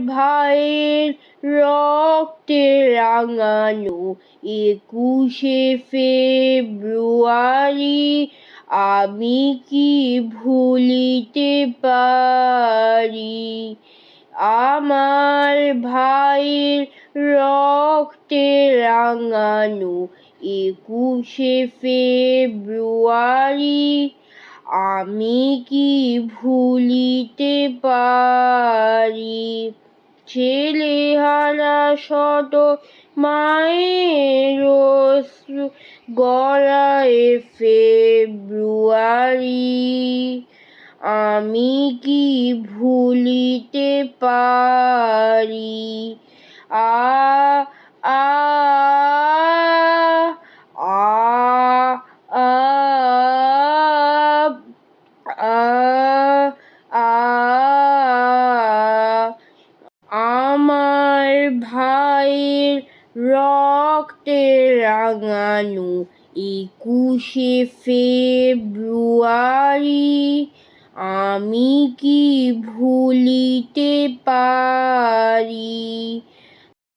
ভাইয়ের রক্তে রাঙানো 21শে ফেব্রুয়ারি আমি কি ভুলিতে পারি। আমার ভাইয়ের রক্তে রাঙানো 21শে ফেব্রুয়ারি আমি কি ভুলিতে পারি। ছেলেহারা শত মায়ের অশ্রু গড়ায় ফেব্রুয়ারি আমি কি ভুলিতে পারি। আ আ আ আ আ আ আমার ভাইয়ের রক্তে রাঙানো 21শে ফেব্রুয়ারি আমি কি ভুলিতে পারি।